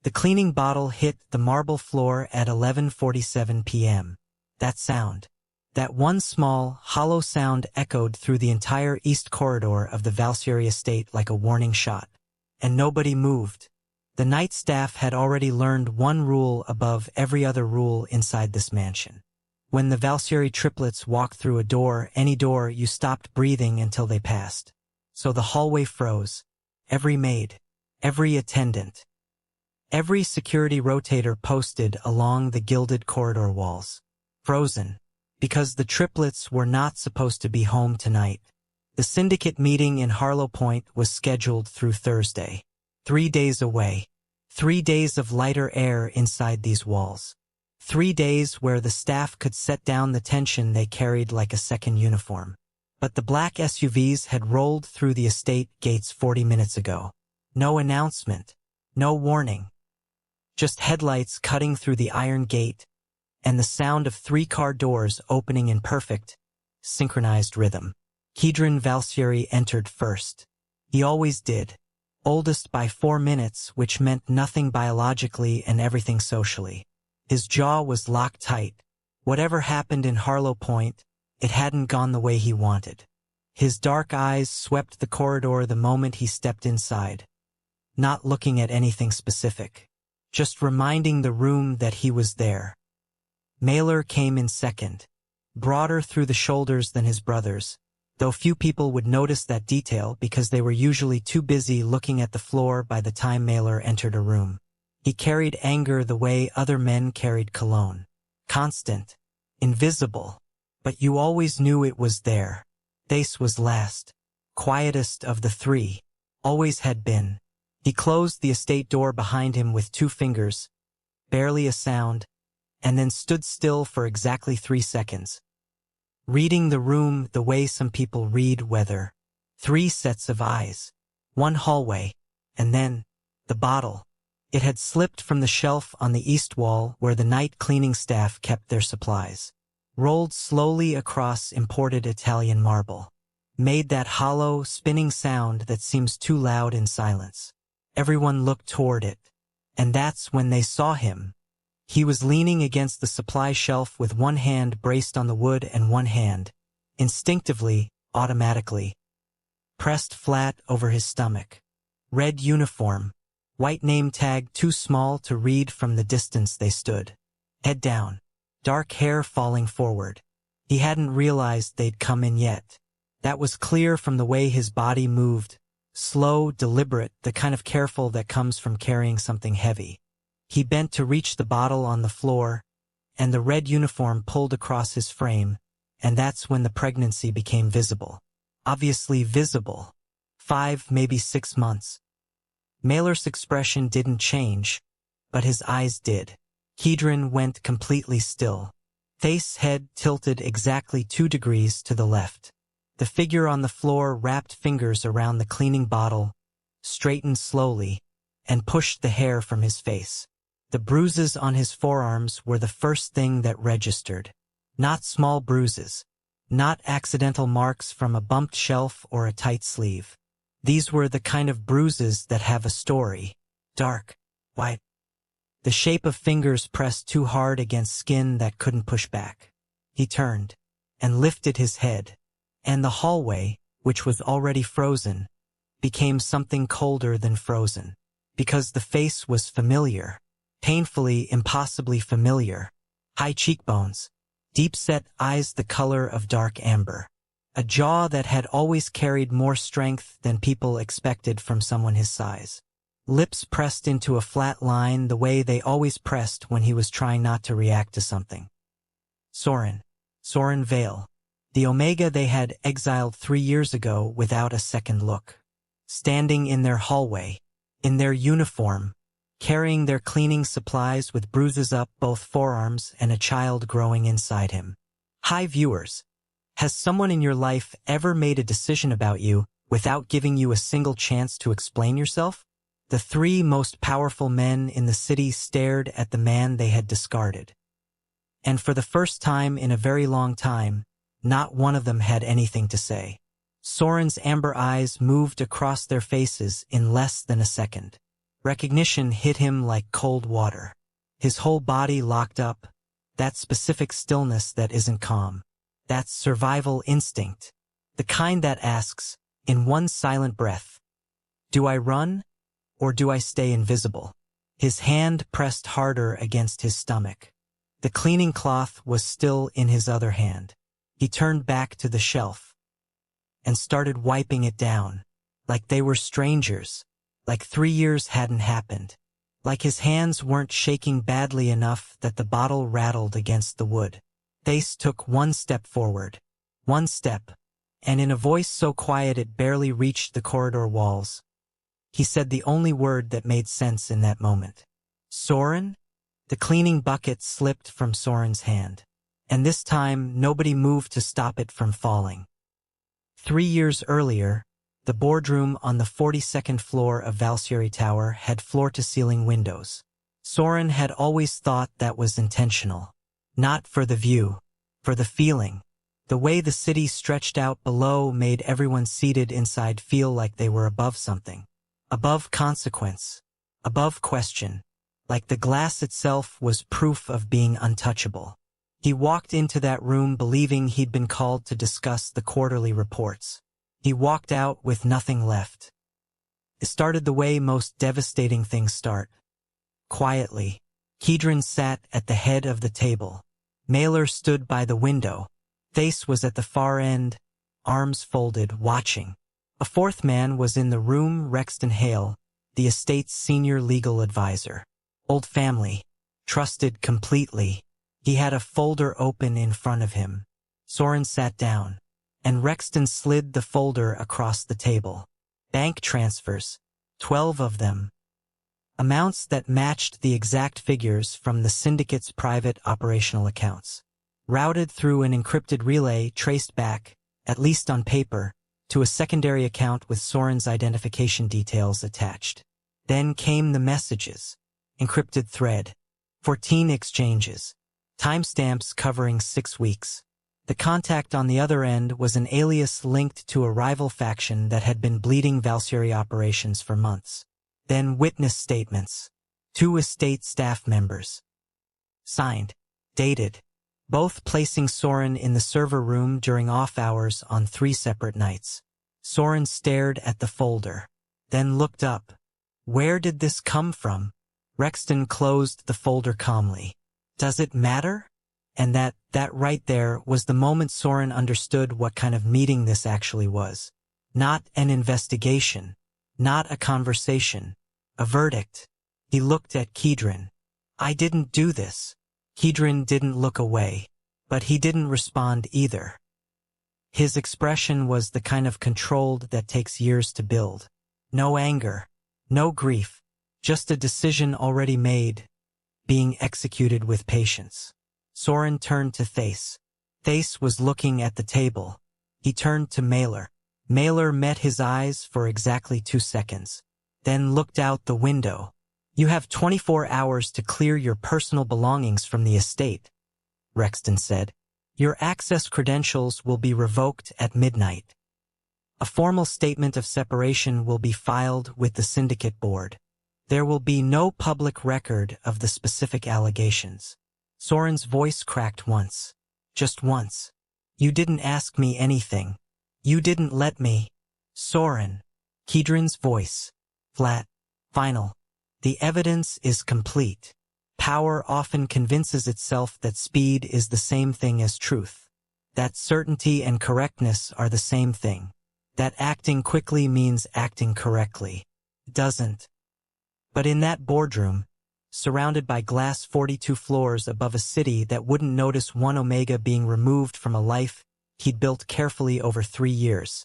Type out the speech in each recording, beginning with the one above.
The cleaning bottle hit the marble floor at 11:47 p.m. That sound. That one small, hollow sound echoed through the entire east corridor of the Valsieri estate like a warning shot. And nobody moved. The night staff had already learned one rule above every other rule inside this mansion. When the Valsieri triplets walked through a door, any door, you stopped breathing until they passed. So the hallway froze. Every maid, every attendant, every security rotator posted along the gilded corridor walls. Frozen. Because the triplets were not supposed to be home tonight. The syndicate meeting in Harlow Point was scheduled through Thursday. 3 days away. 3 days of lighter air inside these walls. 3 days where the staff could set down the tension they carried like a second uniform. But the black SUVs had rolled through the estate gates 40 minutes ago. No announcement. No warning. Just headlights cutting through the iron gate, and the sound of 3 car doors opening in perfect, synchronized rhythm. Kedron Valsieri entered first. He always did. Oldest by 4 minutes, which meant nothing biologically and everything socially. His jaw was locked tight. Whatever happened in Harlow Point, it hadn't gone the way he wanted. His dark eyes swept the corridor the moment he stepped inside. Not looking at anything specific. Just reminding the room that he was there. Mailer came in second, broader through the shoulders than his brothers, though few people would notice that detail because they were usually too busy looking at the floor by the time Mailer entered a room. He carried anger the way other men carried cologne. Constant, invisible, but you always knew it was there. Thais was last, quietest of the 3, always had been. He closed the estate door behind him with 2 fingers, barely a sound, and then stood still for exactly 3 seconds. Reading the room the way some people read weather. 3 sets of eyes. 1 hallway. And then, the bottle. It had slipped from the shelf on the east wall where the night cleaning staff kept their supplies. Rolled slowly across imported Italian marble. Made that hollow, spinning sound that seems too loud in silence. Everyone looked toward it. And that's when they saw him. He was leaning against the supply shelf with 1 hand braced on the wood and 1 hand, instinctively, automatically, pressed flat over his stomach. Red uniform, white name tag too small to read from the distance they stood. Head down, dark hair falling forward. He hadn't realized they'd come in yet. That was clear from the way his body moved, slow, deliberate, the kind of careful that comes from carrying something heavy. He bent to reach the bottle on the floor, and the red uniform pulled across his frame, and that's when the pregnancy became visible. Obviously visible. 5, maybe 6 months. Mailer's expression didn't change, but his eyes did. Kedron went completely still. Thais' head tilted exactly 2 degrees to the left. The figure on the floor wrapped fingers around the cleaning bottle, straightened slowly, and pushed the hair from his face. The bruises on his forearms were the first thing that registered. Not small bruises. Not accidental marks from a bumped shelf or a tight sleeve. These were the kind of bruises that have a story. Dark, white. The shape of fingers pressed too hard against skin that couldn't push back. He turned and lifted his head, and the hallway, which was already frozen, became something colder than frozen. Because the face was familiar. Painfully, impossibly familiar. High cheekbones. Deep-set eyes the color of dark amber. A jaw that had always carried more strength than people expected from someone his size. Lips pressed into a flat line the way they always pressed when he was trying not to react to something. Soren Vale. The Omega they had exiled 3 years ago without a second look. Standing in their hallway. In their uniform. Carrying their cleaning supplies with bruises up both forearms and a child growing inside him. Hi viewers. Has someone in your life ever made a decision about you without giving you a single chance to explain yourself? The 3 most powerful men in the city stared at the man they had discarded. And for the first time in a very long time, not one of them had anything to say. Soren's amber eyes moved across their faces in less than a second. Recognition hit him like cold water. His whole body locked up, that specific stillness that isn't calm. That survival instinct. The kind that asks, in one silent breath, do I run, or do I stay invisible? His hand pressed harder against his stomach. The cleaning cloth was still in his other hand. He turned back to the shelf and started wiping it down, like they were strangers, like 3 years hadn't happened, like his hands weren't shaking badly enough that the bottle rattled against the wood. Thace took one step forward, one step, and in a voice so quiet it barely reached the corridor walls, he said the only word that made sense in that moment. Soren? The cleaning bucket slipped from Soren's hand, and this time nobody moved to stop it from falling. 3 years earlier, the boardroom on the 42nd floor of Valkyrie Tower had floor-to-ceiling windows. Soren had always thought that was intentional. Not for the view, for the feeling. The way the city stretched out below made everyone seated inside feel like they were above something. Above consequence. Above question. Like the glass itself was proof of being untouchable. He walked into that room believing he'd been called to discuss the quarterly reports. He walked out with nothing left. It started the way most devastating things start. Quietly. Kedron sat at the head of the table. Mailer stood by the window. Thace was at the far end, arms folded, watching. A fourth man was in the room, Rexton Hale, the estate's senior legal advisor. Old family. Trusted completely. He had a folder open in front of him. Soren sat down, and Rexton slid the folder across the table. Bank transfers, 12 of them. Amounts that matched the exact figures from the syndicate's private operational accounts. Routed through an encrypted relay traced back, at least on paper, to a secondary account with Soren's identification details attached. Then came the messages. Encrypted thread. 14 exchanges. Timestamps covering 6 weeks. The contact on the other end was an alias linked to a rival faction that had been bleeding Valkyrie operations for months. Then witness statements. 2 estate staff members. Signed. Dated. Both placing Soren in the server room during off hours on 3 separate nights. Soren stared at the folder, then looked up. Where did this come from? Rexton closed the folder calmly. Does it matter? And that right there was the moment Soren understood what kind of meeting this actually was. Not an investigation. Not a conversation. A verdict. He looked at Kedron. I didn't do this. Kedron didn't look away, but he didn't respond either. His expression was the kind of controlled that takes years to build. No anger, no grief, just a decision already made, being executed with patience. Soren turned to Thace. Thace was looking at the table. He turned to Mailer. Mailer met his eyes for exactly 2 seconds, then looked out the window. You have 24 hours to clear your personal belongings from the estate, Rexton said. Your access credentials will be revoked at midnight. A formal statement of separation will be filed with the syndicate board. There will be no public record of the specific allegations. Soren's voice cracked once. Just once. You didn't ask me anything. You didn't let me. Soren. Kedron's voice. Flat. Final. The evidence is complete. Power often convinces itself that speed is the same thing as truth. That certainty and correctness are the same thing. That acting quickly means acting correctly. It doesn't. But in that boardroom, surrounded by glass 42 floors above a city that wouldn't notice 1 Omega being removed from a life he'd built carefully over 3 years,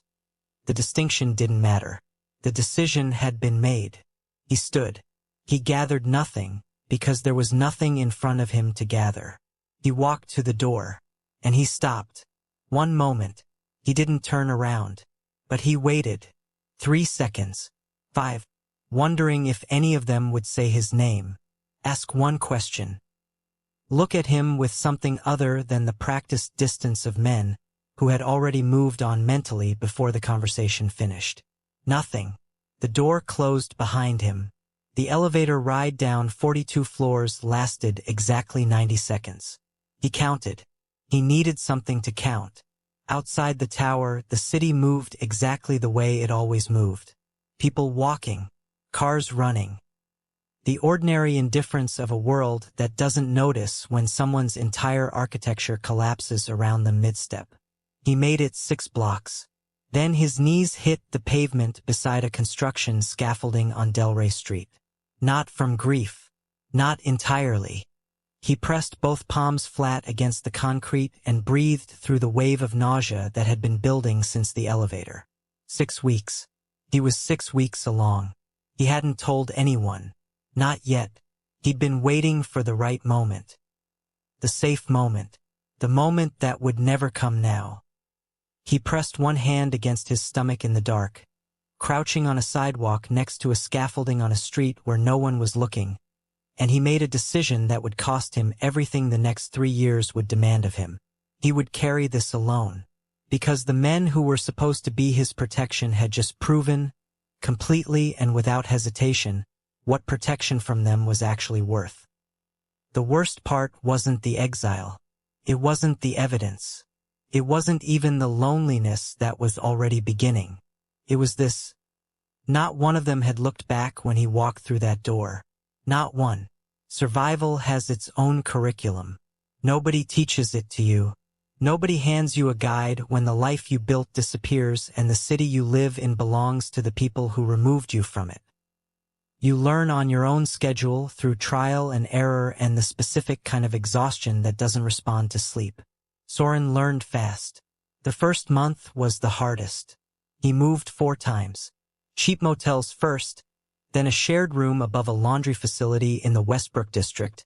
the distinction didn't matter. The decision had been made. He stood. He gathered nothing, because there was nothing in front of him to gather. He walked to the door, and he stopped. 1 moment. He didn't turn around, but he waited. 3 seconds. 5. Wondering if any of them would say his name. Ask one question. Look at him with something other than the practiced distance of men who had already moved on mentally before the conversation finished. Nothing. The door closed behind him. The elevator ride down 42 floors lasted exactly 90 seconds. He counted. He needed something to count. Outside the tower, the city moved exactly the way it always moved. People walking, cars running. The ordinary indifference of a world that doesn't notice when someone's entire architecture collapses around them mid-step. He made it 6 blocks. Then his knees hit the pavement beside a construction scaffolding on Delray Street. Not from grief. Not entirely. He pressed both palms flat against the concrete and breathed through the wave of nausea that had been building since the elevator. 6 weeks. He was 6 weeks along. He hadn't told anyone. Not yet. He'd been waiting for the right moment. The safe moment. The moment that would never come now. He pressed one hand against his stomach in the dark, crouching on a sidewalk next to a scaffolding on a street where no one was looking, and he made a decision that would cost him everything the next 3 years would demand of him. He would carry this alone, because the men who were supposed to be his protection had just proven, completely and without hesitation, what protection from them was actually worth. The worst part wasn't the exile. It wasn't the evidence. It wasn't even the loneliness that was already beginning. It was this. Not one of them had looked back when he walked through that door. Not one. Survival has its own curriculum. Nobody teaches it to you. Nobody hands you a guide when the life you built disappears and the city you live in belongs to the people who removed you from it. You learn on your own schedule through trial and error and the specific kind of exhaustion that doesn't respond to sleep. Soren learned fast. The first month was the hardest. He moved 4 times. Cheap motels first, then a shared room above a laundry facility in the Westbrook district,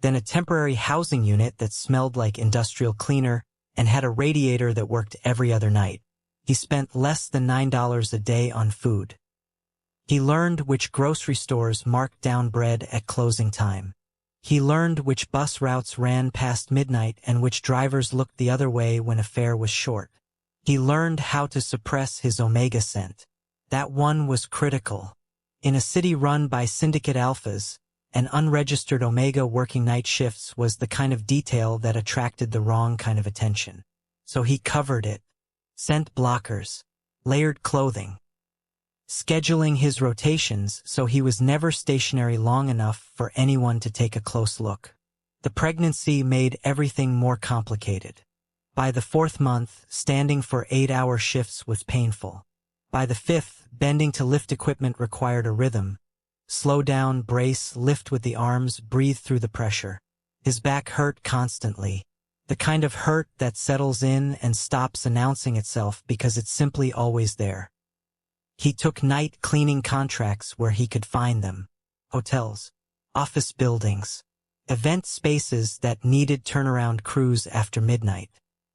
then a temporary housing unit that smelled like industrial cleaner and had a radiator that worked every other night. He spent less than $9 a day on food. He learned which grocery stores marked down bread at closing time. He learned which bus routes ran past midnight and which drivers looked the other way when a fare was short. He learned how to suppress his omega scent. That one was critical. In a city run by syndicate alphas, an unregistered omega working night shifts was the kind of detail that attracted the wrong kind of attention. So he covered it. Scent blockers. Layered clothing. Scheduling his rotations so he was never stationary long enough for anyone to take a close look. The pregnancy made everything more complicated. By the 4th month, standing for 8-hour shifts was painful. By the 5th, bending to lift equipment required a rhythm. Slow down, brace, lift with the arms, breathe through the pressure. His back hurt constantly. The kind of hurt that settles in and stops announcing itself because it's simply always there. He took night cleaning contracts where he could find them. Hotels, office buildings, event spaces that needed turnaround crews after midnight.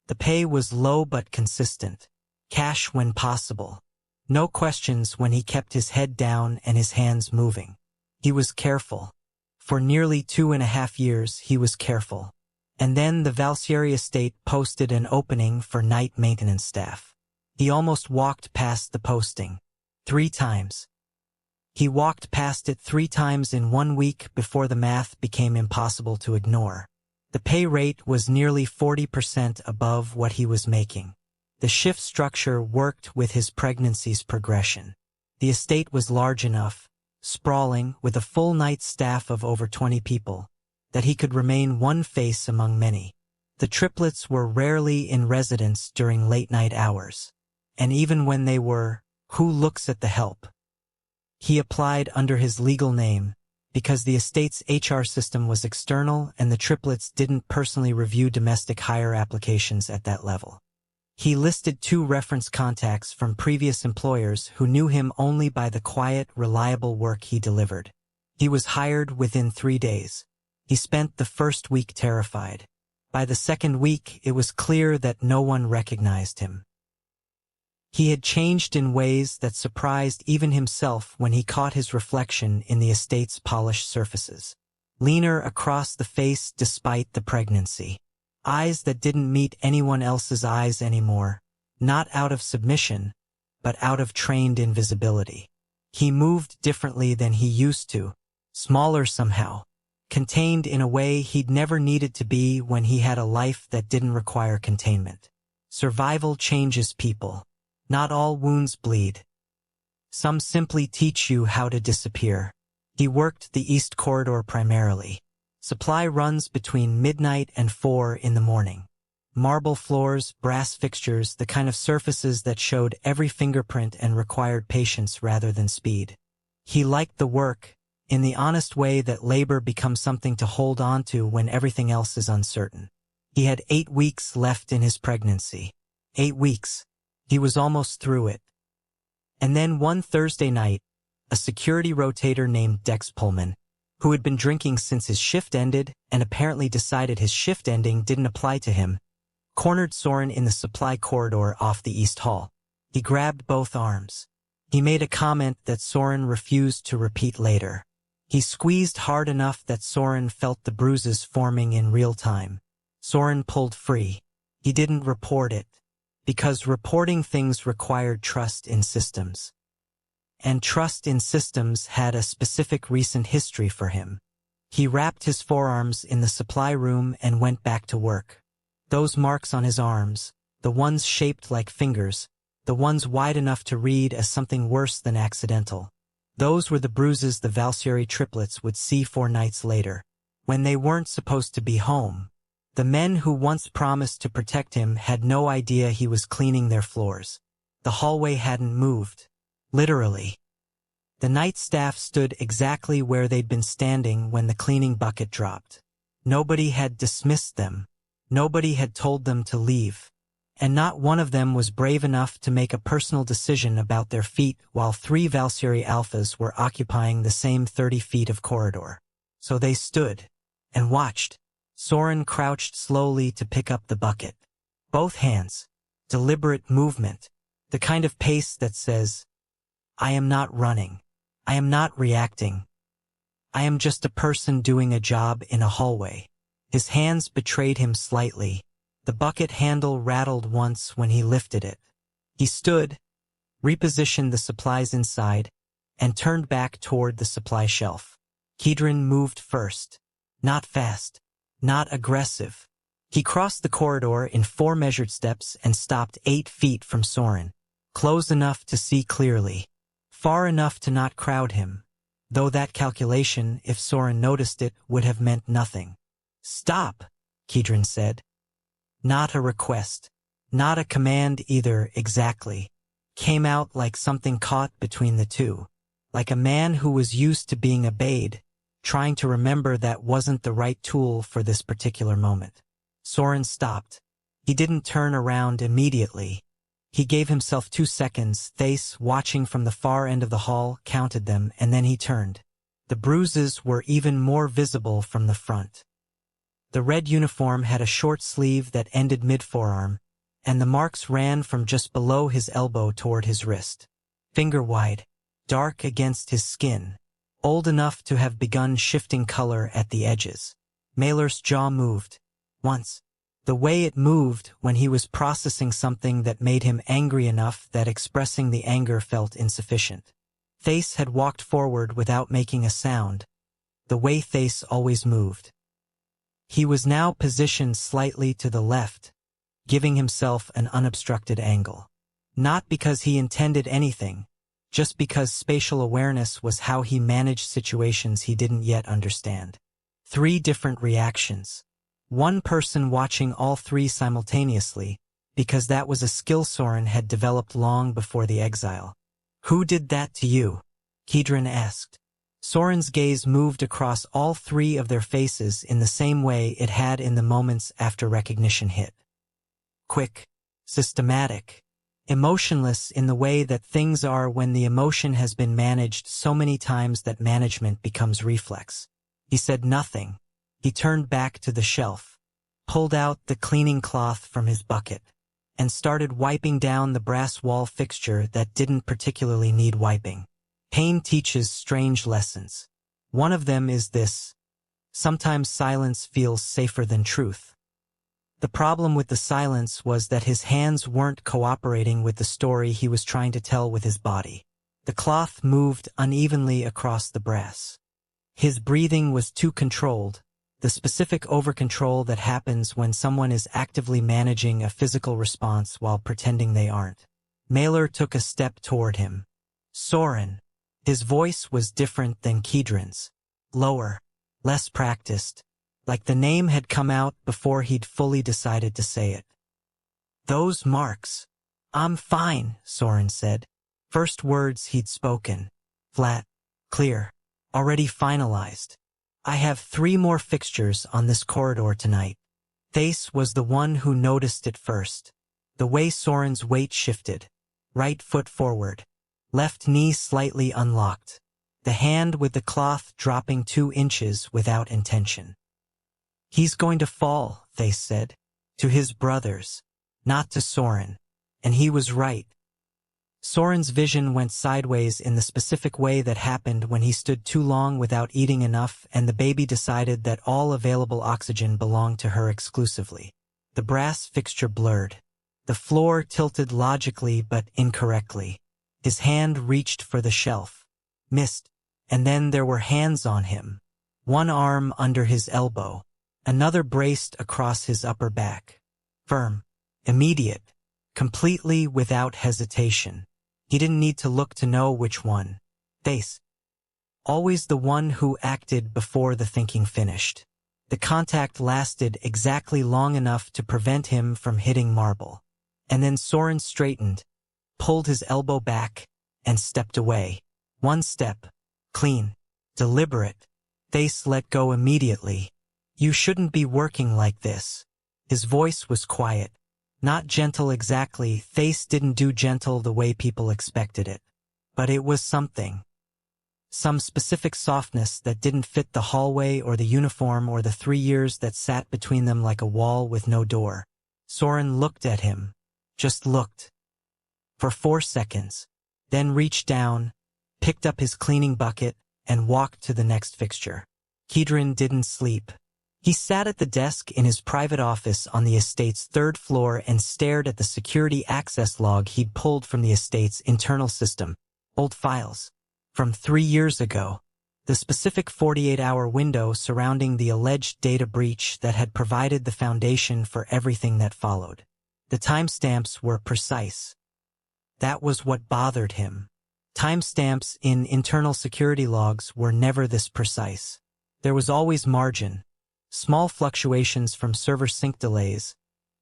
The pay was low but consistent. Cash when possible. No questions when he kept his head down and his hands moving. He was careful. For nearly 2.5 years he was careful. And then the Valsieri estate posted an opening for night maintenance staff. He almost walked past the posting. 3 times. He walked past it 3 times in 1 week before the math became impossible to ignore. The pay rate was nearly 40% above what he was making. The shift structure worked with his pregnancy's progression. The estate was large enough, sprawling, with a full night staff of over 20 people, that he could remain one face among many. The triplets were rarely in residence during late-night hours. And even when they were, who looks at the help? He applied under his legal name, because the estate's HR system was external and the triplets didn't personally review domestic hire applications at that level. He listed 2 reference contacts from previous employers who knew him only by the quiet, reliable work he delivered. He was hired within 3 days. He spent the first week terrified. By the second week, it was clear that no one recognized him. He had changed in ways that surprised even himself when he caught his reflection in the estate's polished surfaces. Leaner across the face despite the pregnancy. Eyes that didn't meet anyone else's eyes anymore, not out of submission, but out of trained invisibility. He moved differently than he used to, smaller somehow, contained in a way he'd never needed to be when he had a life that didn't require containment. Survival changes people. Not all wounds bleed. Some simply teach you how to disappear. He worked the East Corridor primarily. Supply runs between midnight and 4 in the morning. Marble floors, brass fixtures, the kind of surfaces that showed every fingerprint and required patience rather than speed. He liked the work, in the honest way that labor becomes something to hold on to when everything else is uncertain. He had 8 weeks left in his pregnancy. 8 weeks. He was almost through it. And then one Thursday night, a security rotator named Dex Pullman, who had been drinking since his shift ended and apparently decided his shift ending didn't apply to him, cornered Soren in the supply corridor off the East Hall. He grabbed both arms. He made a comment that Soren refused to repeat later. He squeezed hard enough that Soren felt the bruises forming in real time. Soren pulled free. He didn't report it, because reporting things required trust in systems. And trust in systems had a specific recent history for him. He wrapped his forearms in the supply room and went back to work. Those marks on his arms, the ones shaped like fingers, the ones wide enough to read as something worse than accidental. Those were the bruises the Valsieri triplets would see 4 nights later, when they weren't supposed to be home. The men who once promised to protect him had no idea he was cleaning their floors. The hallway hadn't moved. Literally. The night staff stood exactly where they'd been standing when the cleaning bucket dropped. Nobody had dismissed them. Nobody had told them to leave. And not one of them was brave enough to make a personal decision about their feet while 3 Valsieri alphas were occupying the same 30 feet of corridor. So they stood and watched. Soren crouched slowly to pick up the bucket. Both hands. Deliberate movement. The kind of pace that says, I am not running. I am not reacting. I am just a person doing a job in a hallway. His hands betrayed him slightly. The bucket handle rattled once when he lifted it. He stood, repositioned the supplies inside, and turned back toward the supply shelf. Kedron moved first. Not fast. Not aggressive. He crossed the corridor in 4 measured steps and stopped 8 feet from Soren. Close enough to see clearly. Far enough to not crowd him. Though that calculation, if Soren noticed it, would have meant nothing. Stop, Kedron said. Not a request. Not a command either, exactly. Came out like something caught between the two. Like a man who was used to being obeyed, trying to remember that wasn't the right tool for this particular moment. Soren stopped. He didn't turn around immediately. He gave himself 2 seconds. Thais, watching from the far end of the hall, counted them, and then he turned. The bruises were even more visible from the front. The red uniform had a short sleeve that ended mid-forearm, and the marks ran from just below his elbow toward his wrist. Finger-wide, dark against his skin, old enough to have begun shifting color at the edges. Mailer's jaw moved. Once. The way it moved when he was processing something that made him angry enough that expressing the anger felt insufficient. Thais had walked forward without making a sound, the way Thais always moved. He was now positioned slightly to the left, giving himself an unobstructed angle. Not because he intended anything, just because spatial awareness was how he managed situations he didn't yet understand. 3 different reactions. One person watching all 3 simultaneously, because that was a skill Soren had developed long before the exile. Who did that to you? Kedron asked. Soren's gaze moved across all 3 of their faces in the same way it had in the moments after recognition hit. Quick, systematic, emotionless in the way that things are when the emotion has been managed so many times that management becomes reflex. He said nothing. He turned back to the shelf, pulled out the cleaning cloth from his bucket, and started wiping down the brass wall fixture that didn't particularly need wiping. Pain teaches strange lessons. One of them is this: sometimes silence feels safer than truth. The problem with the silence was that his hands weren't cooperating with the story he was trying to tell with his body. The cloth moved unevenly across the brass. His breathing was too controlled, the specific over-control that happens when someone is actively managing a physical response while pretending they aren't. Mailer took a step toward him. Soren. His voice was different than Kedron's. Lower, less practiced, like the name had come out before he'd fully decided to say it. Those marks. I'm fine, Soren said. First words he'd spoken. Flat, clear, already finalized. I have 3 more fixtures on this corridor tonight. Thace was the one who noticed it first. The way Soren's weight shifted. Right foot forward. Left knee slightly unlocked. The hand with the cloth dropping 2 inches without intention. He's going to fall, Thace said. To his brothers. Not to Soren. And he was right. Soren's vision went sideways in the specific way that happened when he stood too long without eating enough and the baby decided that all available oxygen belonged to her exclusively. The brass fixture blurred. The floor tilted logically but incorrectly. His hand reached for the shelf. Missed. And then there were hands on him. One arm under his elbow. Another braced across his upper back. Firm. Immediate. Completely without hesitation. He didn't need to look to know which one. Thace. Always the one who acted before the thinking finished. The contact lasted exactly long enough to prevent him from hitting marble. And then Soren straightened, pulled his elbow back, and stepped away. 1 step. Clean. Deliberate. Thace let go immediately. You shouldn't be working like this. His voice was quiet. Not gentle exactly. Thace didn't do gentle the way people expected it. But it was something. Some specific softness that didn't fit the hallway or the uniform or the 3 years that sat between them like a wall with no door. Soren looked at him. Just looked. For 4 seconds. Then reached down, picked up his cleaning bucket, and walked to the next fixture. Kedron didn't sleep. He sat at the desk in his private office on the estate's 3rd floor and stared at the security access log he'd pulled from the estate's internal system. Old files. From 3 years ago. The specific 48-hour window surrounding the alleged data breach that had provided the foundation for everything that followed. The timestamps were precise. That was what bothered him. Timestamps in internal security logs were never this precise. There was always margin. Small fluctuations from server sync delays,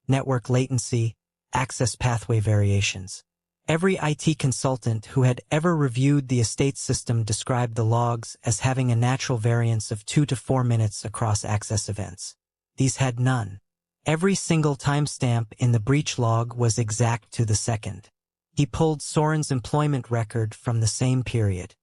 network latency, access pathway variations. Every IT consultant who had ever reviewed the estate system described the logs as having a natural variance of 2 to 4 minutes across access events. These had none. Every single timestamp in the breach log was exact to the second. He pulled Soren's employment record from the same period.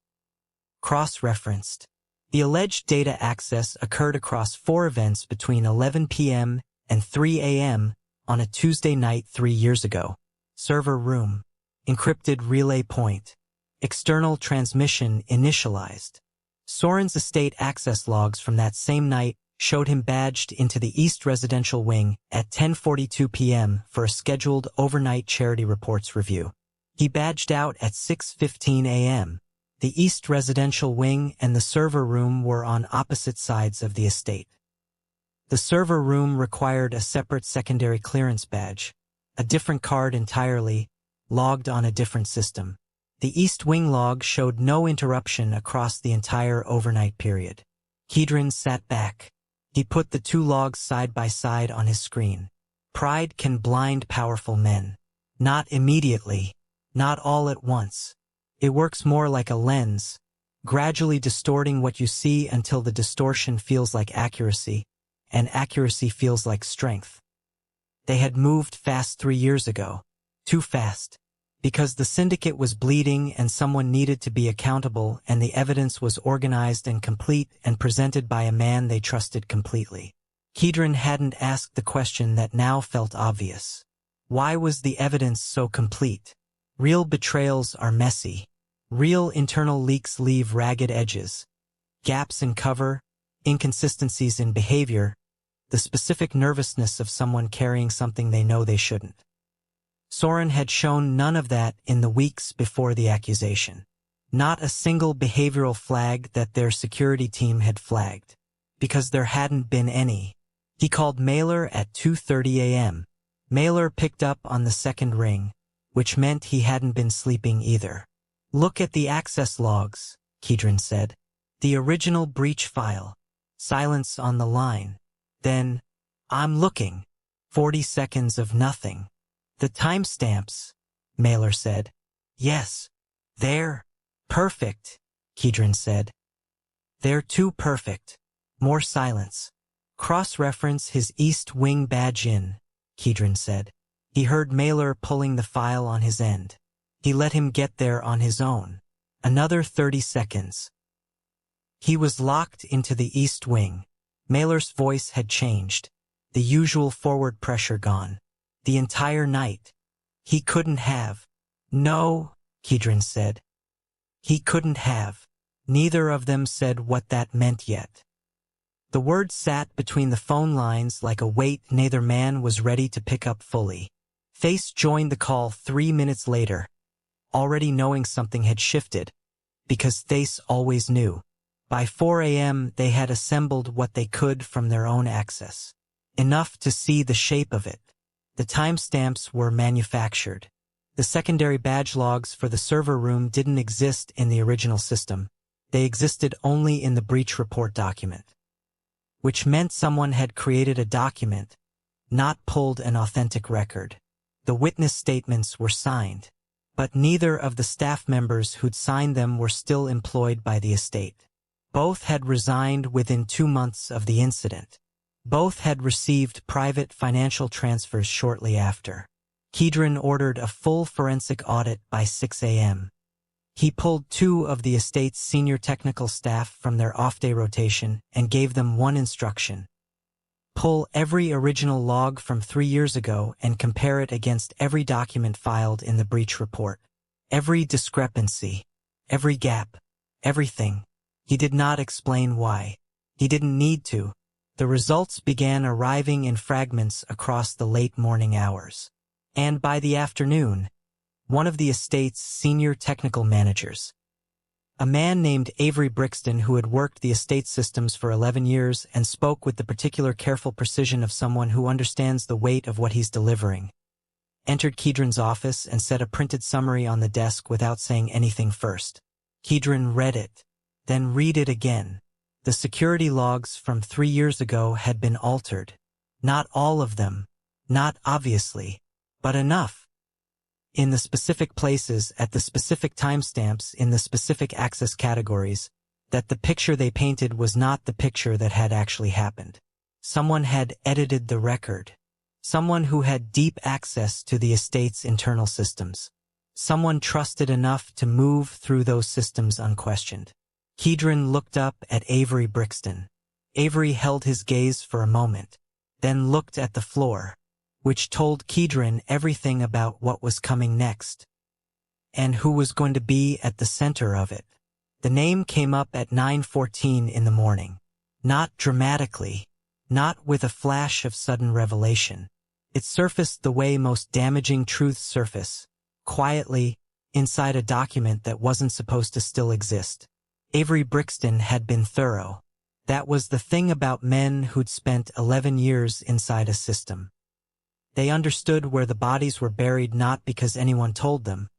Cross-referenced. The alleged data access occurred across 4 events between 11 p.m. and 3 a.m. on a Tuesday night 3 years ago. Server room. Encrypted relay point. External transmission initialized. Soren's estate access logs from that same night showed him badged into the East Residential Wing at 10:42 p.m. for a scheduled overnight charity reports review. He badged out at 6:15 a.m. The East Residential Wing and the server room were on opposite sides of the estate. The server room required a separate secondary clearance badge, a different card entirely, logged on a different system. The East Wing log showed no interruption across the entire overnight period. Kedron sat back. He put the 2 logs side by side on his screen. Pride can blind powerful men. Not immediately. Not all at once. It works more like a lens, gradually distorting what you see until the distortion feels like accuracy, and accuracy feels like strength. They had moved fast 3 years ago. Too fast. Because the syndicate was bleeding and someone needed to be accountable and the evidence was organized and complete and presented by a man they trusted completely. Kedron hadn't asked the question that now felt obvious. Why was the evidence so complete? Real betrayals are messy. Real internal leaks leave ragged edges. Gaps in cover, inconsistencies in behavior, the specific nervousness of someone carrying something they know they shouldn't. Soren had shown none of that in the weeks before the accusation. Not a single behavioral flag that their security team had flagged, because there hadn't been any. He called Mailer at 2:30 a.m. Mailer picked up on the second ring, which meant he hadn't been sleeping either. "Look at the access logs," Kedron said. "The original breach file." Silence on the line. Then, "I'm looking." 40 seconds of nothing. "The timestamps," Mailer said. "Yes. They're perfect," Kedron said. "They're too perfect." More silence. "Cross-reference his East Wing badge in," Kedron said. He heard Mailer pulling the file on his end. He let him get there on his own. Another 30 seconds. He was locked into the East Wing. Mailer's voice had changed. The usual forward pressure gone. The entire night. He couldn't have. "No," Kedron said. He couldn't have. Neither of them said what that meant yet. The word sat between the phone lines like a weight neither man was ready to pick up fully. Face joined the call 3 minutes later, already knowing something had shifted, because Thace always knew. By 4 a.m. they had assembled what they could from their own access. Enough to see the shape of it. The timestamps were manufactured. The secondary badge logs for the server room didn't exist in the original system. They existed only in the breach report document. Which meant someone had created a document, not pulled an authentic record. The witness statements were signed, but neither of the staff members who'd signed them were still employed by the estate. Both had resigned within 2 months of the incident. Both had received private financial transfers shortly after. Kedron ordered a full forensic audit by 6 a.m. He pulled 2 of the estate's senior technical staff from their off-day rotation and gave them one instruction. Pull every original log from 3 years ago and compare it against every document filed in the breach report. Every discrepancy, every gap, everything. He did not explain why. He didn't need to. The results began arriving in fragments across the late morning hours. And by the afternoon, one of the estate's senior technical managers, a man named Avery Brixton who had worked the estate systems for 11 years and spoke with the particular careful precision of someone who understands the weight of what he's delivering, entered Kedron's office and set a printed summary on the desk without saying anything first. Kedron read it, then read it again. The security logs from 3 years ago had been altered. Not all of them, not obviously, but enough. In the specific places at the specific timestamps in the specific access categories, that the picture they painted was not the picture that had actually happened. Someone had edited the record. Someone who had deep access to the estate's internal systems. Someone trusted enough to move through those systems unquestioned. Kedron looked up at Avery Brixton. Avery held his gaze for a moment, then looked at the floor, which told Kedron everything about what was coming next, and who was going to be at the center of it. The name came up at 9:14 in the morning. Not dramatically, not with a flash of sudden revelation. It surfaced the way most damaging truths surface, quietly, inside a document that wasn't supposed to still exist. Avery Brixton had been thorough. That was the thing about men who'd spent 11 years inside a system. They understood where the bodies were buried not because anyone told them,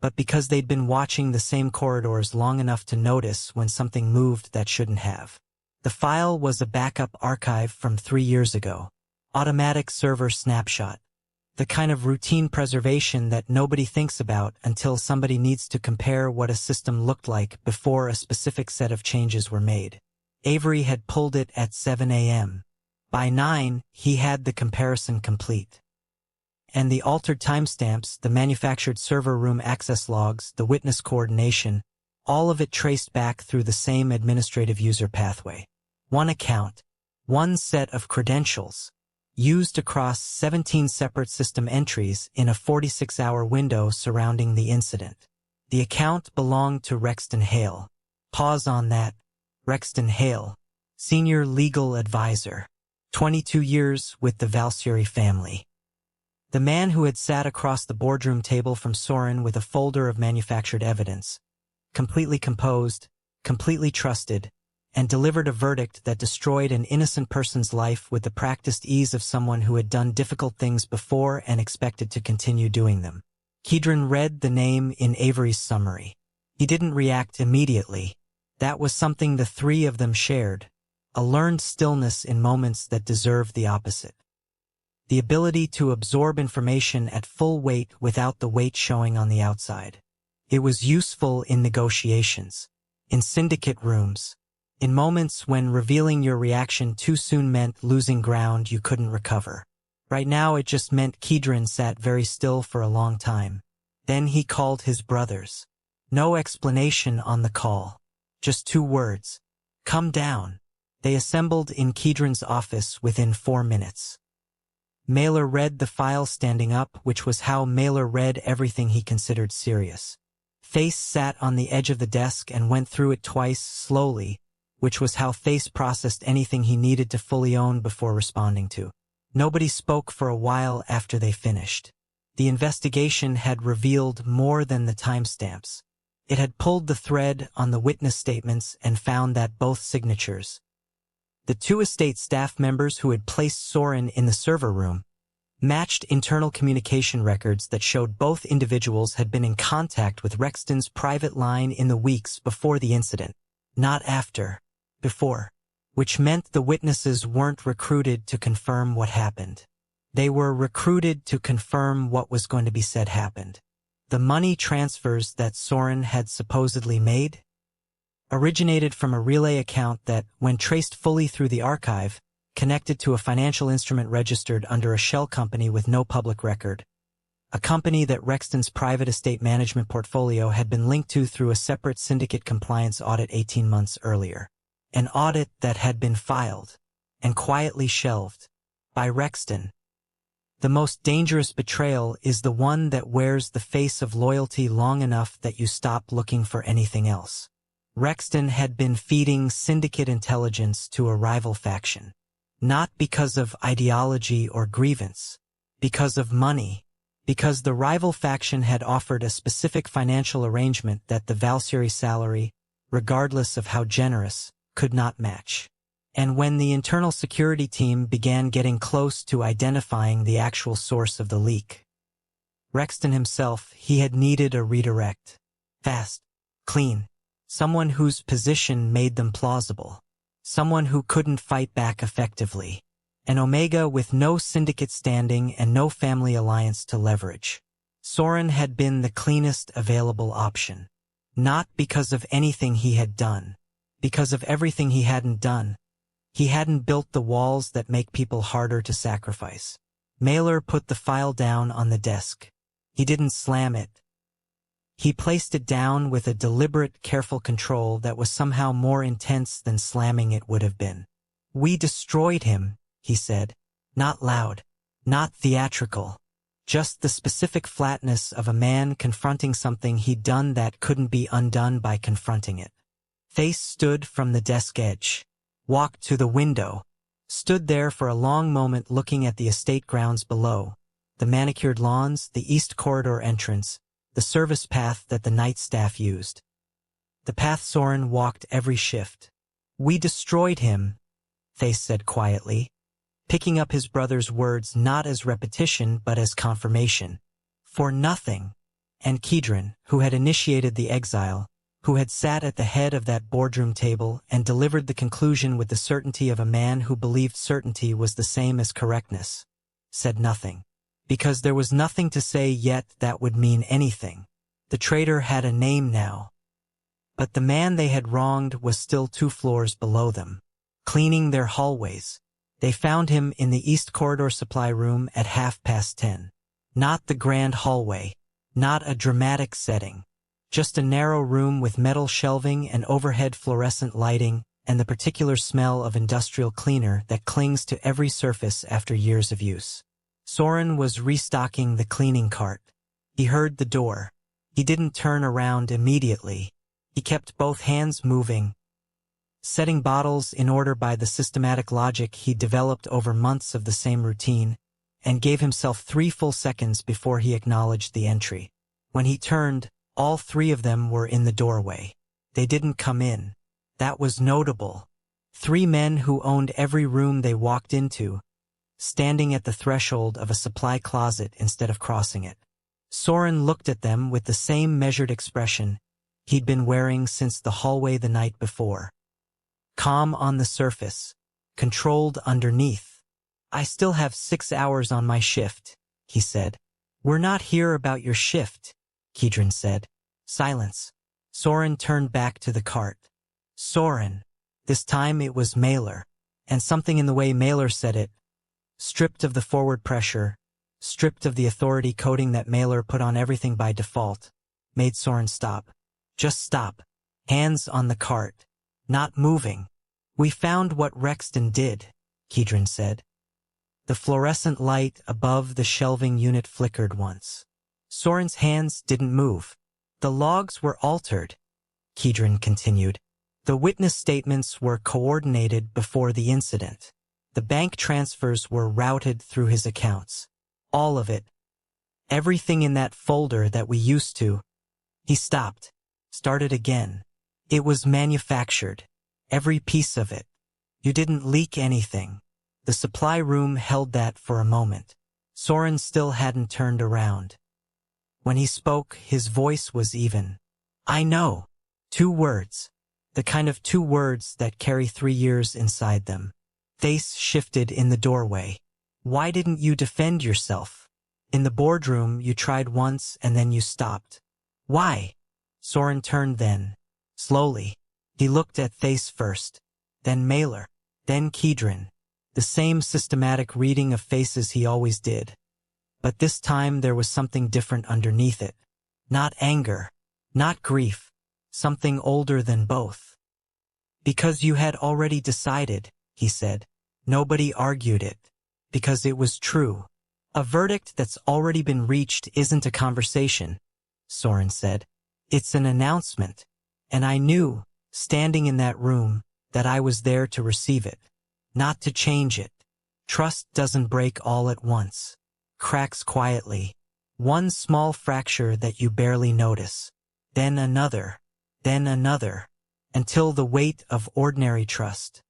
but because they'd been watching the same corridors long enough to notice when something moved that shouldn't have. The file was a backup archive from 3 years ago. Automatic server snapshot. The kind of routine preservation that nobody thinks about until somebody needs to compare what a system looked like before a specific set of changes were made. Avery had pulled it at 7 a.m. By 9, he had the comparison complete. And the altered timestamps, the manufactured server room access logs, the witness coordination, all of it traced back through the same administrative user pathway. One account, one set of credentials, used across 17 separate system entries in a 46-hour window surrounding the incident. The account belonged to Rexton Hale. Pause on that. Rexton Hale, senior legal advisor. 22 years with the Valsuri family. The man who had sat across the boardroom table from Soren with a folder of manufactured evidence. completely composed, completely trusted, and delivered a verdict that destroyed an innocent person's life with the practiced ease of someone who had done difficult things before and expected to continue doing them. Kedron read the name in Avery's summary. He didn't react immediately. That was something the three of them shared, a learned stillness in moments that deserved the opposite. The ability to absorb information at full weight without the weight showing on the outside. It was useful in negotiations, in syndicate rooms, in moments when revealing your reaction too soon meant losing ground you couldn't recover. Right now it just meant Kedron sat very still for a long time. Then he called his brothers. No explanation on the call. Just 2 words. Come down. They assembled in Kedron's office within 4 minutes. Mailer read the file standing up, which was how Mailer read everything he considered serious. Face sat on the edge of the desk and went through it twice, slowly, which was how Face processed anything he needed to fully own before responding to. Nobody spoke for a while after they finished. The investigation had revealed more than the timestamps. It had pulled the thread on the witness statements and found that both signatures, the 2 estate staff members who had placed Soren in the server room, matched internal communication records that showed both individuals had been in contact with Rexton's private line in the weeks before the incident, not after, before, which meant the witnesses weren't recruited to confirm what happened. They were recruited to confirm what was going to be said happened. The money transfers that Soren had supposedly made originated from a relay account that, when traced fully through the archive, connected to a financial instrument registered under a shell company with no public record, a company that Rexton's private estate management portfolio had been linked to through a separate syndicate compliance audit 18 months earlier. An audit that had been filed and quietly shelved by Rexton. The most dangerous betrayal is the one that wears the face of loyalty long enough that you stop looking for anything else. Rexton had been feeding syndicate intelligence to a rival faction. Not because of ideology or grievance, because of money, because the rival faction had offered a specific financial arrangement that the Valkyrie salary, regardless of how generous, could not match. And when the internal security team began getting close to identifying the actual source of the leak, Rexton himself, he had needed a redirect. Fast, clean, someone whose position made them plausible. Someone who couldn't fight back effectively. An Omega with no syndicate standing and no family alliance to leverage. Soren had been the cleanest available option. Not because of anything he had done. Because of everything he hadn't done. He hadn't built the walls that make people harder to sacrifice. Mailer put the file down on the desk. He didn't slam it. He placed it down with a deliberate, careful control that was somehow more intense than slamming it would have been. We destroyed him, he said. Not loud. Not theatrical. Just the specific flatness of a man confronting something he'd done that couldn't be undone by confronting it. Face stood from the desk edge. Walked to the window. Stood there for a long moment looking at the estate grounds below. The manicured lawns, the east corridor entrance, the service path that the night staff used. The path Soren walked every shift. We destroyed him, Face said quietly, picking up his brother's words not as repetition but as confirmation. For nothing. And Kedron, who had initiated the exile, who had sat at the head of that boardroom table and delivered the conclusion with the certainty of a man who believed certainty was the same as correctness, said nothing. Because there was nothing to say yet that would mean anything. The traitor had a name now. But the man they had wronged was still 2 floors below them. Cleaning their hallways. They found him in the East Corridor supply room at 10:30. Not the grand hallway. Not a dramatic setting. Just a narrow room with metal shelving and overhead fluorescent lighting and the particular smell of industrial cleaner that clings to every surface after years of use. Soren was restocking the cleaning cart. He heard the door. He didn't turn around immediately. He kept both hands moving, setting bottles in order by the systematic logic he'd developed over months of the same routine, and gave himself 3 full seconds before he acknowledged the entry. When he turned, All three of them were in the doorway. They didn't come in. That was notable. Three men who owned every room they walked into, standing at the threshold of a supply closet instead of crossing it. Soren looked at them with the same measured expression he'd been wearing since the hallway the night before. Calm on the surface, controlled underneath. "I still have 6 hours on my shift," he said. "We're not here about your shift," Kedron said. Silence. Soren turned back to the cart. Soren. This time it was Mailer, and something in the way Mailer said it, stripped of the forward pressure, stripped of the authority coding that Mailer put on everything by default, made Soren stop. Just stop. Hands on the cart. Not moving. "We found what Rexton did," Kedron said. The fluorescent light above the shelving unit flickered once. Soren's hands didn't move. "The logs were altered," Kedron continued. "The witness statements were coordinated before the incident. The bank transfers were routed through his accounts. All of it. Everything in that folder that we used to." He stopped. Started again. "It was manufactured. Every piece of it. You didn't leak anything." The supply room held that for a moment. Soren still hadn't turned around. When he spoke, his voice was even. "I know." 2 words. The kind of 2 words that carry 3 years inside them. Face shifted in the doorway. "Why didn't you defend yourself? In the boardroom, you tried once and then you stopped. Why?" Soren turned then. Slowly. He looked at Thace first, then Mailer, then Kedron. The same systematic reading of faces he always did. But this time there was something different underneath it. Not anger, not grief, something older than both. "Because you had already decided," he said. "Nobody argued it. Because it was true. A verdict that's already been reached isn't a conversation," Soren said. "It's an announcement. And I knew, standing in that room, that I was there to receive it. Not to change it. Trust doesn't break all at once. Cracks quietly. One small fracture that you barely notice. Then another. Then another. Until the weight of ordinary trust.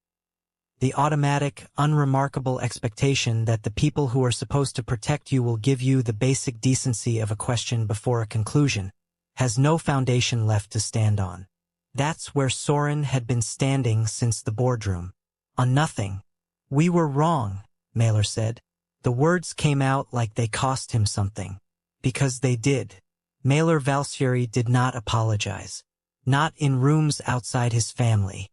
The automatic, unremarkable expectation that the people who are supposed to protect you will give you the basic decency of a question before a conclusion, has no foundation left to stand on. That's where Soren had been standing since the boardroom. On nothing. "We were wrong," Mailer said. The words came out like they cost him something. Because they did. Mailer Valsieri did not apologize. Not in rooms outside his family.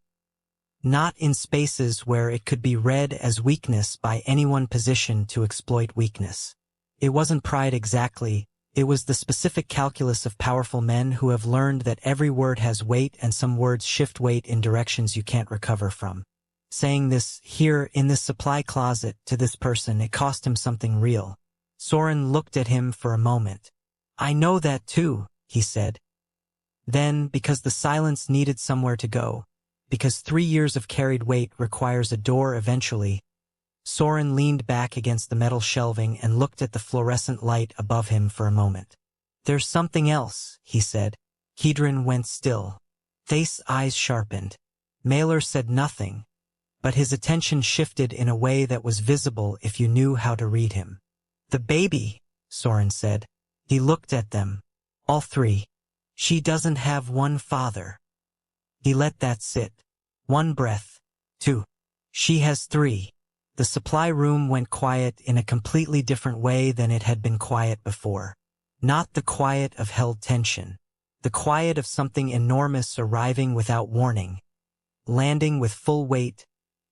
Not in spaces where it could be read as weakness by anyone positioned to exploit weakness. It wasn't pride exactly. It was the specific calculus of powerful men who have learned that every word has weight and some words shift weight in directions you can't recover from. Saying this here in this supply closet to this person, it cost him something real. Soren looked at him for a moment. "I know that too," he said. Then, because the silence needed somewhere to go, because 3 years of carried weight requires a door eventually, Soren leaned back against the metal shelving and looked at the fluorescent light above him for a moment. "There's something else," he said. Kedron went still. Thace's eyes sharpened. Mailer said nothing, but his attention shifted in a way that was visible if you knew how to read him. "The baby," Soren said. He looked at them. All three. "She doesn't have one father." He let that sit. 1 breath. 2. "She has 3. The supply room went quiet in a completely different way than it had been quiet before. Not the quiet of held tension. The quiet of something enormous arriving without warning, landing with full weight,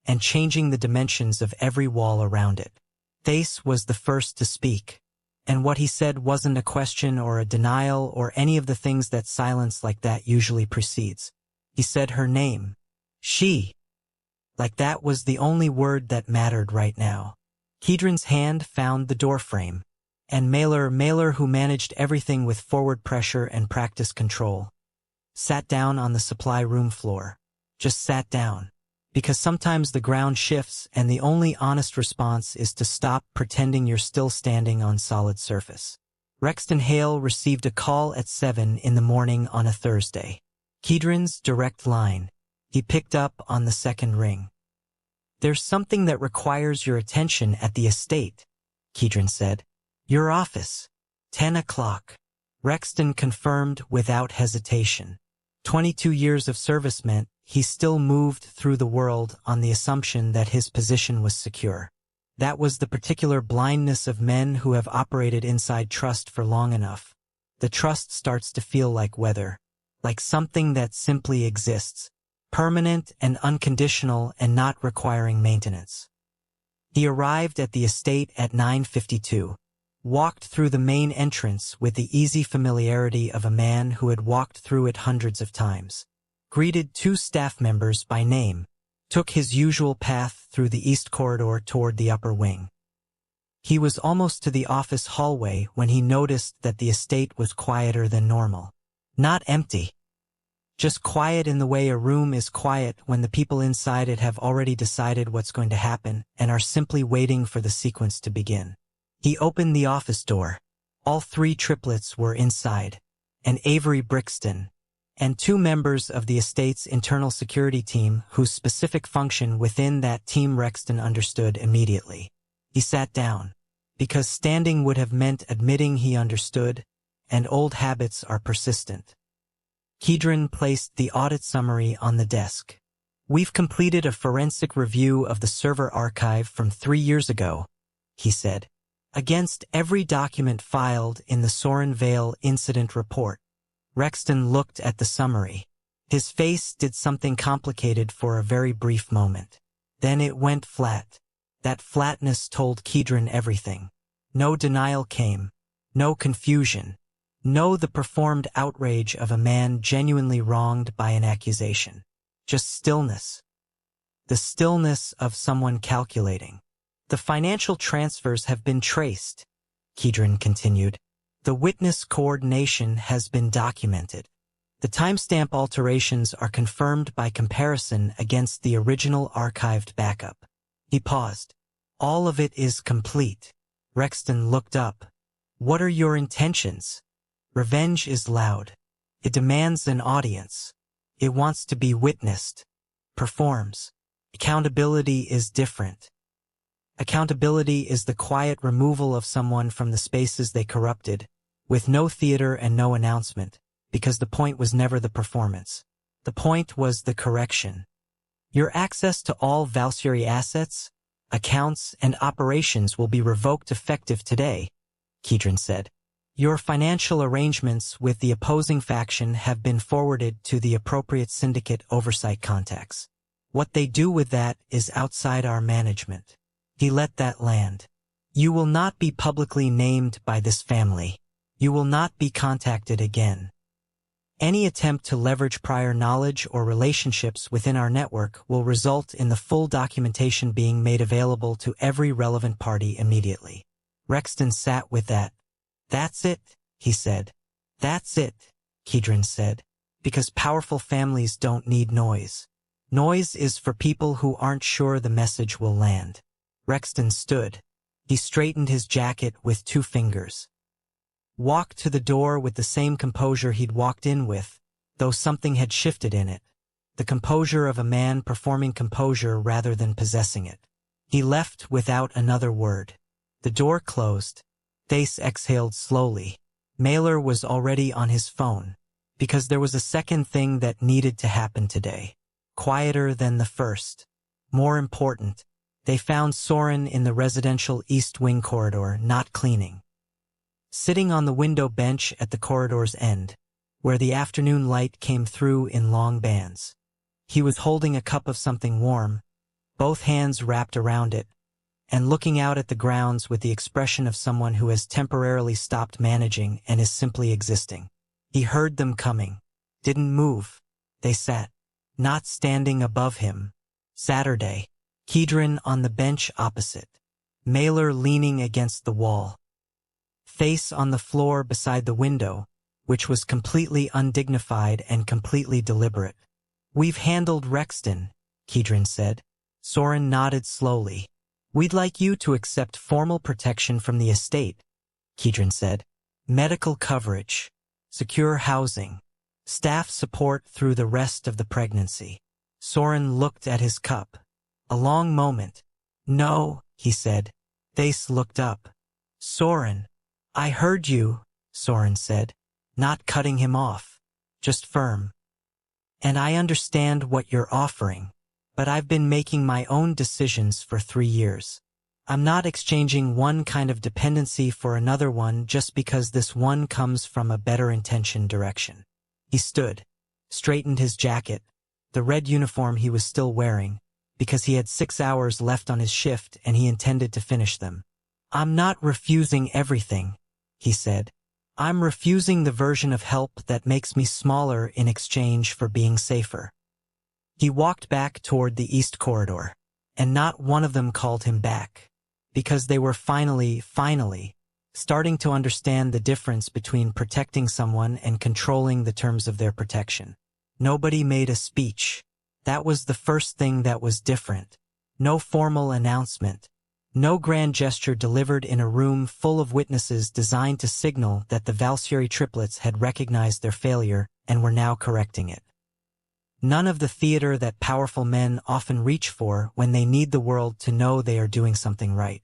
and changing the dimensions of every wall around it. Thace was the first to speak, and what he said wasn't a question or a denial or any of the things that silence like that usually precedes. He said her name. She. Like that was the only word that mattered right now. Kedron's hand found the doorframe, and Mailer who managed everything with forward pressure and practice control, sat down on the supply room floor. Just sat down. Because sometimes the ground shifts and the only honest response is to stop pretending you're still standing on solid surface. Rexton Hale received a call at 7 in the morning on a Thursday. Kedron's direct line. He picked up on the second ring. "There's something that requires your attention at the estate," Kedron said. "Your office. 10 o'clock. Rexton confirmed without hesitation. 22 years of service meant he still moved through the world on the assumption that his position was secure. That was the particular blindness of men who have operated inside trust for long enough. The trust starts to feel like weather, like something that simply exists, permanent and unconditional and not requiring maintenance. He arrived at the estate at 9:52, walked through the main entrance with the easy familiarity of a man who had walked through it hundreds of times, greeted two staff members by name, took his usual path through the east corridor toward the upper wing. He was almost to the office hallway when he noticed that the estate was quieter than normal. Not empty. Just quiet in the way a room is quiet when the people inside it have already decided what's going to happen and are simply waiting for the sequence to begin. He opened the office door. All three triplets were inside, and Avery Brixton, and two members of the estate's internal security team whose specific function within that team Rexton understood immediately. He sat down, because standing would have meant admitting he understood, and old habits are persistent. Kedron placed the audit summary on the desk. "We've completed a forensic review of the server archive from 3 years ago," he said, "against every document filed in the Soren Vale incident report." Rexton looked at the summary. His face did something complicated for a very brief moment. Then it went flat. That flatness told Kedron everything. No denial came. No confusion. No the performed outrage of a man genuinely wronged by an accusation. Just stillness. The stillness of someone calculating. "The financial transfers have been traced," Kedron continued. "The witness coordination has been documented. The timestamp alterations are confirmed by comparison against the original archived backup." He paused. "All of it is complete." Rexton looked up. "What are your intentions?" "Revenge is loud. It demands an audience. It wants to be witnessed. Performs. Accountability is different. Accountability is the quiet removal of someone from the spaces they corrupted, with no theater and no announcement, because the point was never the performance. The point was the correction. Your access to all Valkyrie assets, accounts, and operations will be revoked effective today, Kedron said. Your financial arrangements with the opposing faction have been forwarded to the appropriate syndicate oversight contacts. What they do with that is outside our management. He let that land. You will not be publicly named by this family. You will not be contacted again. Any attempt to leverage prior knowledge or relationships within our network will result in the full documentation being made available to every relevant party immediately. Rexton sat with that. That's it, he said. That's it, Kedron said, because powerful families don't need noise. Noise is for people who aren't sure the message will land. Rexton stood. He straightened his jacket with 2 fingers. Walked to the door with the same composure he'd walked in with, though something had shifted in it. The composure of a man performing composure rather than possessing it. He left without another word. The door closed. Thace exhaled slowly. Mailer was already on his phone, because there was a second thing that needed to happen today. Quieter than the first. More important, they found Soren in the residential East Wing corridor, not cleaning. Sitting on the window bench at the corridor's end, where the afternoon light came through in long bands. He was holding a cup of something warm, both hands wrapped around it, and looking out at the grounds with the expression of someone who has temporarily stopped managing and is simply existing. He heard them coming. Didn't move. They sat. Not standing above him. Saturday. Kedron on the bench opposite. Mailer leaning against the wall. Thace on the floor beside the window, which was completely undignified and completely deliberate. We've handled Rexton, Kedron said. Soren nodded slowly. We'd like you to accept formal protection from the estate, Kedron said. medical coverage, secure housing, staff support through the rest of the pregnancy. Soren looked at his cup. A long moment. No, he said. Thais looked up. Soren, I heard you, Soren said, not cutting him off, just firm. And I understand what you're offering, but I've been making my own decisions for 3 years. I'm not exchanging one kind of dependency for another one just because this one comes from a better intention direction. He stood, straightened his jacket, the red uniform he was still wearing, because he had 6 hours left on his shift and he intended to finish them. I'm not refusing everything, he said. I'm refusing the version of help that makes me smaller in exchange for being safer. He walked back toward the East Corridor, and not one of them called him back, because they were finally, starting to understand the difference between protecting someone and controlling the terms of their protection. Nobody made a speech. That was the first thing that was different. No formal announcement. No grand gesture delivered in a room full of witnesses designed to signal that the Valkyrie triplets had recognized their failure and were now correcting it. None of the theater that powerful men often reach for when they need the world to know they are doing something right.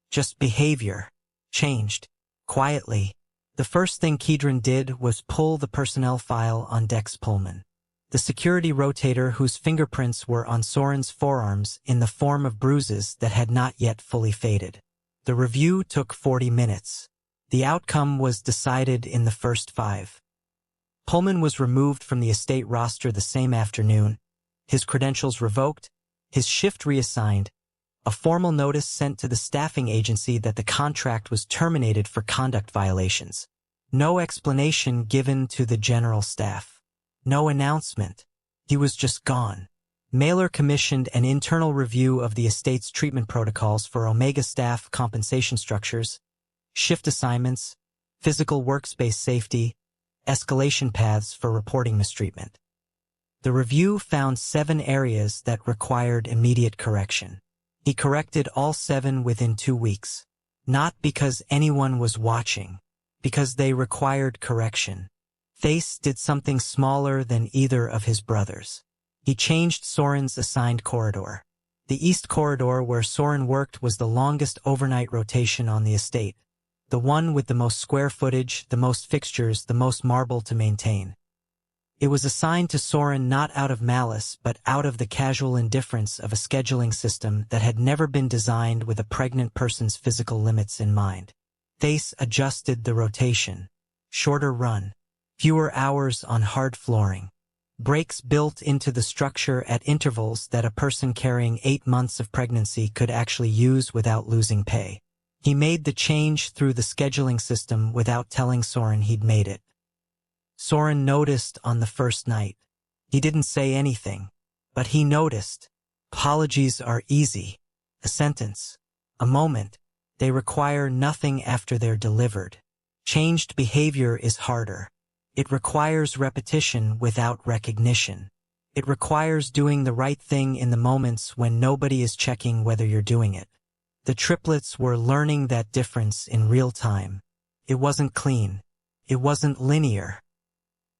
Just behavior. Changed. Quietly. The first thing Kedron did was pull the personnel file on Dex Pullman, the security rotator whose fingerprints were on Soren's forearms in the form of bruises that had not yet fully faded. The review took 40 minutes. The outcome was decided in the first 5. Pullman was removed from the estate roster the same afternoon, his credentials revoked, his shift reassigned, a formal notice sent to the staffing agency that the contract was terminated for conduct violations. No explanation given to the general staff. No announcement. He was just gone. Mailer commissioned an internal review of the estate's treatment protocols for Omega staff compensation structures, shift assignments, physical workspace safety, escalation paths for reporting mistreatment. The review found 7 areas that required immediate correction. He corrected all 7 within 2 weeks. Not because anyone was watching, because they required correction. Thais did something smaller than either of his brothers. He changed Soren's assigned corridor. The East Corridor where Soren worked was the longest overnight rotation on the estate, the one with the most square footage, the most fixtures, the most marble to maintain. It was assigned to Soren not out of malice but out of the casual indifference of a scheduling system that had never been designed with a pregnant person's physical limits in mind. Thais adjusted the rotation. Shorter run. Fewer hours on hard flooring. Breaks built into the structure at intervals that a person carrying 8 months of pregnancy could actually use without losing pay. He made the change through the scheduling system without telling Soren he'd made it. Soren noticed on the first night. He didn't say anything, but he noticed. Apologies are easy. A sentence. A moment. They require nothing after they're delivered. Changed behavior is harder. It requires repetition without recognition. It requires doing the right thing in the moments when nobody is checking whether you're doing it. The triplets were learning that difference in real time. It wasn't clean. It wasn't linear.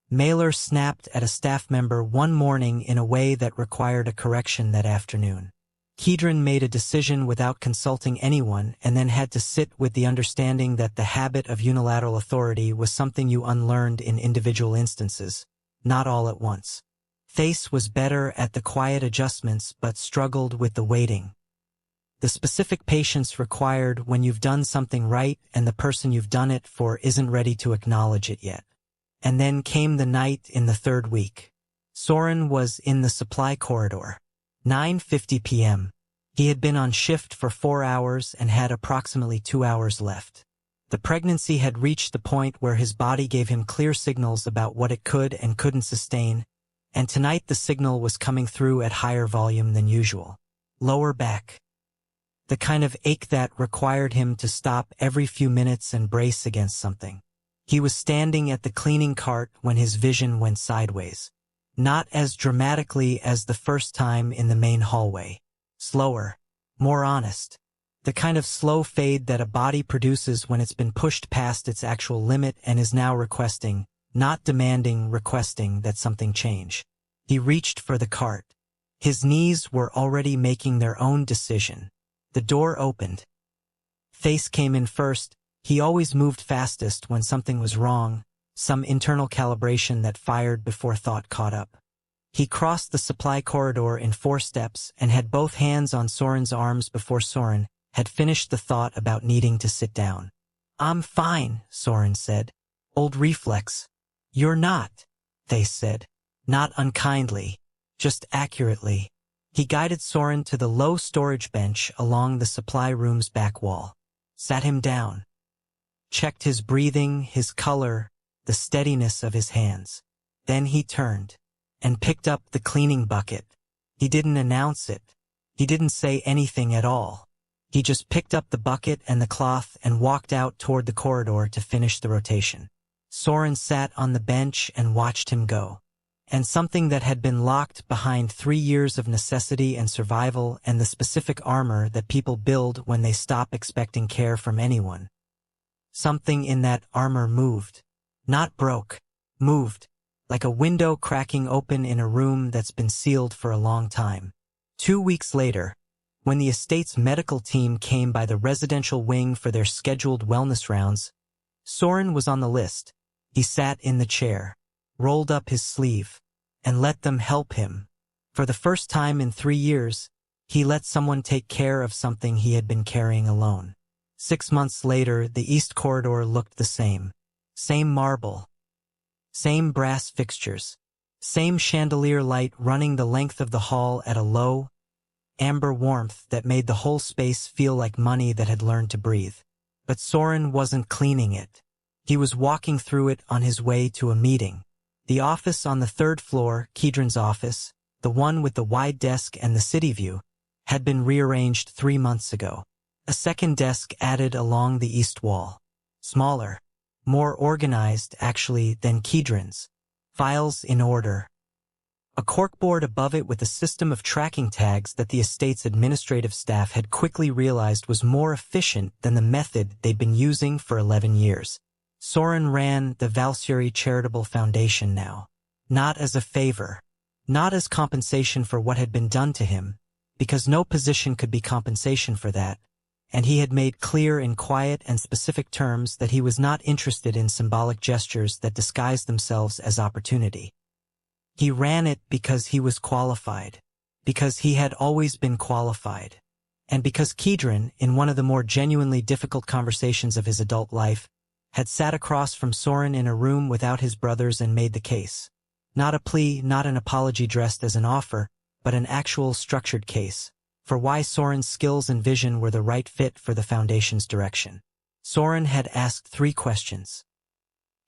Mailer snapped at a staff member one morning in a way that required a correction that afternoon. Kedron made a decision without consulting anyone and then had to sit with the understanding that the habit of unilateral authority was something you unlearned in individual instances, not all at once. Thais was better at the quiet adjustments but struggled with the waiting. The specific patience required when you've done something right and the person you've done it for isn't ready to acknowledge it yet. And then came the night in the 3rd week. Soren was in the supply corridor. 9:50 p.m. He had been on shift for 4 hours and had approximately 2 hours left. The pregnancy had reached the point where his body gave him clear signals about what it could and couldn't sustain, and tonight the signal was coming through at higher volume than usual. Lower back. The kind of ache that required him to stop every few minutes and brace against something. He was standing at the cleaning cart when his vision went sideways. Not as dramatically as the first time in the main hallway. Slower. More honest. The kind of slow fade that a body produces when it's been pushed past its actual limit and is now requesting, not demanding, requesting that something change. He reached for the cart. His knees were already making their own decision. The door opened. Face came in first. He always moved fastest when something was wrong, some internal calibration that fired before thought caught up. He crossed the supply corridor in 4 steps and had both hands on Soren's arms before Soren had finished the thought about needing to sit down. "I'm fine," Soren said. "Old reflex." "You're not," Face said. Not unkindly, just accurately. He guided Soren to the low storage bench along the supply room's back wall. Sat him down. Checked his breathing, his color, the steadiness of his hands. Then he turned and picked up the cleaning bucket. He didn't announce it. He didn't say anything at all. He just picked up the bucket and the cloth and walked out toward the corridor to finish the rotation. Soren sat on the bench and watched him go. And something that had been locked behind 3 years of necessity and survival and the specific armor that people build when they stop expecting care from anyone. Something in that armor moved. Not broke. Moved. Like a window cracking open in a room that's been sealed for a long time. 2 weeks later, when the estate's medical team came by the residential wing for their scheduled wellness rounds, Soren was on the list. He sat in the chair, rolled up his sleeve, and let them help him. For the first time in 3 years, he let someone take care of something he had been carrying alone. 6 months later, the East Corridor looked the same. Same marble. Same brass fixtures. Same chandelier light running the length of the hall at a low, amber warmth that made the whole space feel like money that had learned to breathe. But Soren wasn't cleaning it. He was walking through it on his way to a meeting. The office on the 3rd floor, Kedron's office, the one with the wide desk and the city view, had been rearranged 3 months ago. A second desk added along the east wall. Smaller. More organized, actually, than Kedron's. Files in order. A corkboard above it with a system of tracking tags that the estate's administrative staff had quickly realized was more efficient than the method they'd been using for 11 years. Soren ran the Valsuri Charitable Foundation now. Not as a favor. Not as compensation for what had been done to him, because no position could be compensation for that, and he had made clear in quiet and specific terms that he was not interested in symbolic gestures that disguised themselves as opportunity. He ran it because he was qualified, because he had always been qualified, and because Kedron, in one of the more genuinely difficult conversations of his adult life, had sat across from Soren in a room without his brothers and made the case. Not a plea, not an apology dressed as an offer, but an actual structured case, for why Soren's skills and vision were the right fit for the Foundation's direction. Soren had asked 3 questions.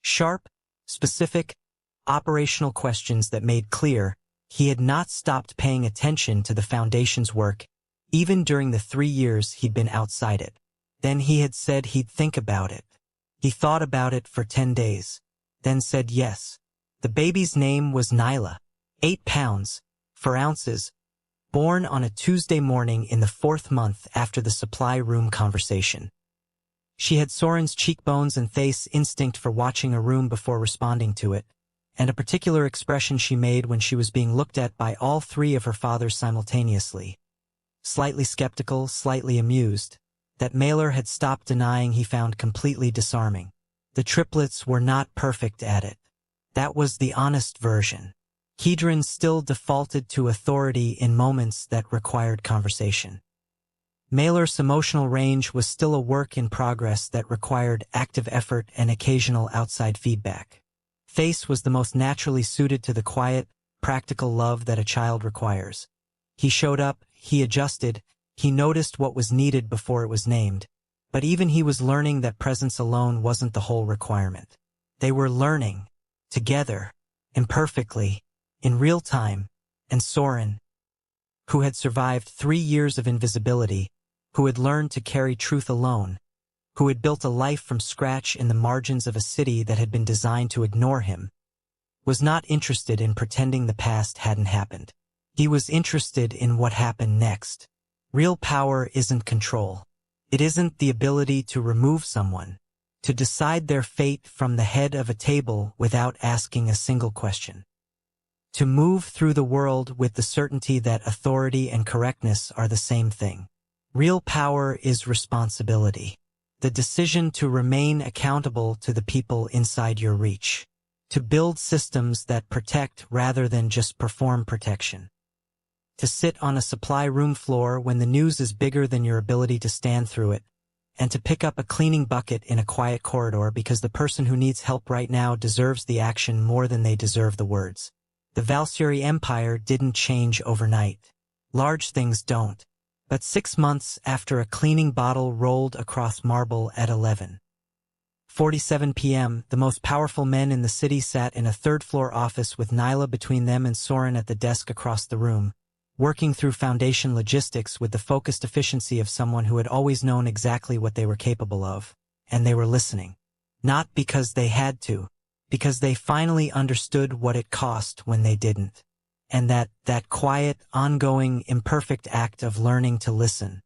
Sharp, specific, operational questions that made clear he had not stopped paying attention to the Foundation's work, even during the 3 years he'd been outside it. Then he had said he'd think about it. He thought about it for 10 days, then said yes. The baby's name was Nyla, 8 pounds, 4 ounces, born on a Tuesday morning in the 4th month after the supply room conversation. She had Soren's cheekbones and face instinct for watching a room before responding to it, and a particular expression she made when she was being looked at by all 3 of her fathers simultaneously. Slightly skeptical, slightly amused, that Mailer had stopped denying he found completely disarming. The triplets were not perfect at it. That was the honest version. Kedron still defaulted to authority in moments that required conversation. Mailer's emotional range was still a work in progress that required active effort and occasional outside feedback. Face was the most naturally suited to the quiet, practical love that a child requires. He showed up, he adjusted, he noticed what was needed before it was named, but even he was learning that presence alone wasn't the whole requirement. They were learning, together, imperfectly, in real time, and Soren, who had survived 3 years of invisibility, who had learned to carry truth alone, who had built a life from scratch in the margins of a city that had been designed to ignore him, was not interested in pretending the past hadn't happened. He was interested in what happened next. Real power isn't control. It isn't the ability to remove someone, to decide their fate from the head of a table without asking a single question. To move through the world with the certainty that authority and correctness are the same thing. Real power is responsibility. The decision to remain accountable to the people inside your reach. To build systems that protect rather than just perform protection. To sit on a supply room floor when the news is bigger than your ability to stand through it, and to pick up a cleaning bucket in a quiet corridor because the person who needs help right now deserves the action more than they deserve the words. The Valkyrie Empire didn't change overnight. Large things don't. But 6 months after a cleaning bottle rolled across marble at 11:47 p.m., the most powerful men in the city sat in a third-floor office with Nyla between them and Soren at the desk across the room, working through Foundation logistics with the focused efficiency of someone who had always known exactly what they were capable of. And they were listening. Not because they had to, because they finally understood what it cost when they didn't. And that quiet, ongoing, imperfect act of learning to listen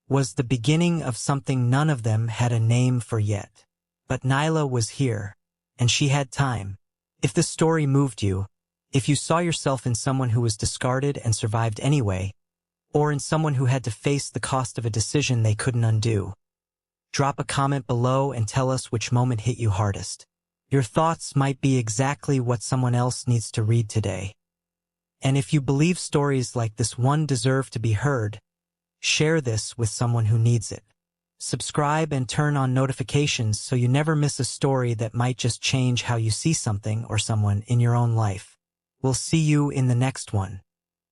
was the beginning of something none of them had a name for yet. But Nyla was here, and she had time. If this story moved you, if you saw yourself in someone who was discarded and survived anyway, or in someone who had to face the cost of a decision they couldn't undo, drop a comment below and tell us which moment hit you hardest. Your thoughts might be exactly what someone else needs to read today. And if you believe stories like this one deserve to be heard, share this with someone who needs it. Subscribe and turn on notifications so you never miss a story that might just change how you see something or someone in your own life. We'll see you in the next one.